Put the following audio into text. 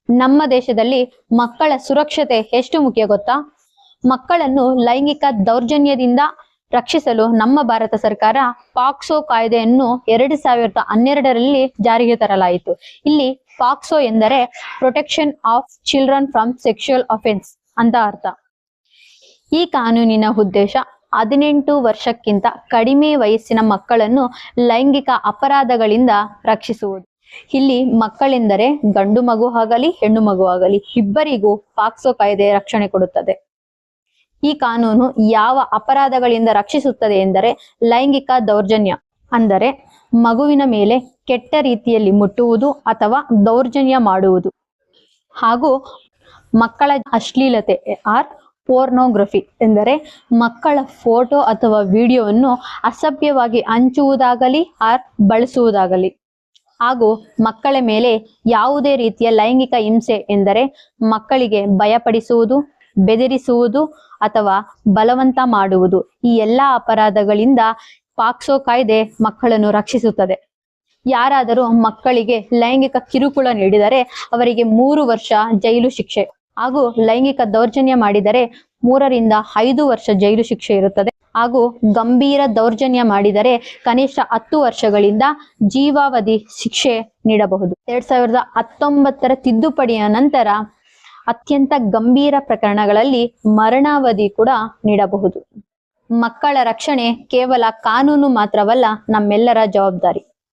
ನಮ್ಮ ದೇಶದಲ್ಲಿ ಮಕ್ಕಳ ಸುರಕ್ಷತೆ ಎಷ್ಟು ಮುಖ್ಯ ಗೊತ್ತಾ? ಮಕ್ಕಳನ್ನು ಲೈಂಗಿಕ ದೌರ್ಜನ್ಯದಿಂದ ರಕ್ಷಿಸಲು ನಮ್ಮ ಭಾರತ ಸರ್ಕಾರ ಪಾಕ್ಸೋ ಕಾಯ್ದೆಯನ್ನು 2012ರಲ್ಲಿ ಜಾರಿಗೆ ತರಲಾಯಿತು. ಇಲ್ಲಿ ಪಾಕ್ಸೋ ಎಂದರೆ protection of children from sexual offence ಅಂತ ಅರ್ಥ. ಈ ಕಾನೂನಿನ ಉದ್ದೇಶ 18 ವರ್ಷಕ್ಕಿಂತ ಕಡಿಮೆ ವಯಸ್ಸಿನ ಮಕ್ಕಳನ್ನು ಲೈಂಗಿಕ ಅಪರಾಧಗಳಿಂದ ರಕ್ಷಿಸುವುದು. ಇಲ್ಲಿ ಮಕ್ಕಳೆಂದರೆ ಗಂಡು ಮಗು ಆಗಲಿ ಹೆಣ್ಣು ಮಗು ಆಗಲಿ ಇಬ್ಬರಿಗೂ ಪಾಕ್ಸೋ ಕಾಯ್ದೆ ರಕ್ಷಣೆ ಕೊಡುತ್ತದೆ. ಈ ಕಾನೂನು ಯಾವ ಅಪರಾಧಗಳಿಂದ ರಕ್ಷಿಸುತ್ತದೆ ಎಂದರೆ ಲೈಂಗಿಕ ದೌರ್ಜನ್ಯ ಅಂದರೆ ಮಗುವಿನ ಮೇಲೆ ಕೆಟ್ಟ ರೀತಿಯಲ್ಲಿ ಮುಟ್ಟುವುದು ಅಥವಾ ದೌರ್ಜನ್ಯ ಮಾಡುವುದು, ಹಾಗೂ ಮಕ್ಕಳ ಅಶ್ಲೀಲತೆ ಆರ್ ಪೋರ್ನೋಗ್ರಫಿ ಎಂದರೆ ಮಕ್ಕಳ ಫೋಟೋ ಅಥವಾ ವಿಡಿಯೋವನ್ನು ಅಸಭ್ಯವಾಗಿ ಹಂಚುವುದಾಗಲಿ ಆರ್ ಬಳಸುವುದಾಗಲಿ, ಹಾಗೂ ಮಕ್ಕಳ ಮೇಲೆ ಯಾವುದೇ ರೀತಿಯ ಲೈಂಗಿಕ ಹಿಂಸೆ ಎಂದರೆ ಮಕ್ಕಳಿಗೆ ಭಯಪಡಿಸುವುದು, ಬೆದರಿಸುವುದು ಅಥವಾ ಬಲವಂತ ಮಾಡುವುದು. ಈ ಎಲ್ಲಾ ಅಪರಾಧಗಳಿಂದ ಪಾಕ್ಸೋ ಕಾಯ್ದೆ ಮಕ್ಕಳನ್ನು ರಕ್ಷಿಸುತ್ತದೆ. ಯಾರಾದರೂ ಮಕ್ಕಳಿಗೆ ಲೈಂಗಿಕ ಕಿರುಕುಳ ನೀಡಿದರೆ ಅವರಿಗೆ 3 ವರ್ಷ ಜೈಲು ಶಿಕ್ಷೆ ಹಾಗೂ ಲೈಂಗಿಕ ದೌರ್ಜನ್ಯ ಮಾಡಿದರೆ 3 ರಿಂದ 5 ವರ್ಷ ಜೈಲು ಶಿಕ್ಷೆ ಇರುತ್ತದೆ, ಹಾಗೂ ಗಂಭೀರ ದೌರ್ಜನ್ಯ ಮಾಡಿದರೆ ಕನಿಷ್ಠ 10 ವರ್ಷಗಳಿಂದ ಜೀವಾವಧಿ ಶಿಕ್ಷೆ ನೀಡಬಹುದು. 2019ರ ತಿದ್ದುಪಡಿಯ ನಂತರ ಅತ್ಯಂತ ಗಂಭೀರ ಪ್ರಕರಣಗಳಲ್ಲಿ ಮರಣಾವಧಿ ಕೂಡ ನೀಡಬಹುದು. ಮಕ್ಕಳ ರಕ್ಷಣೆ ಕೇವಲ ಕಾನೂನು ಮಾತ್ರವಲ್ಲ, ನಮ್ಮೆಲ್ಲರ ಜವಾಬ್ದಾರಿ.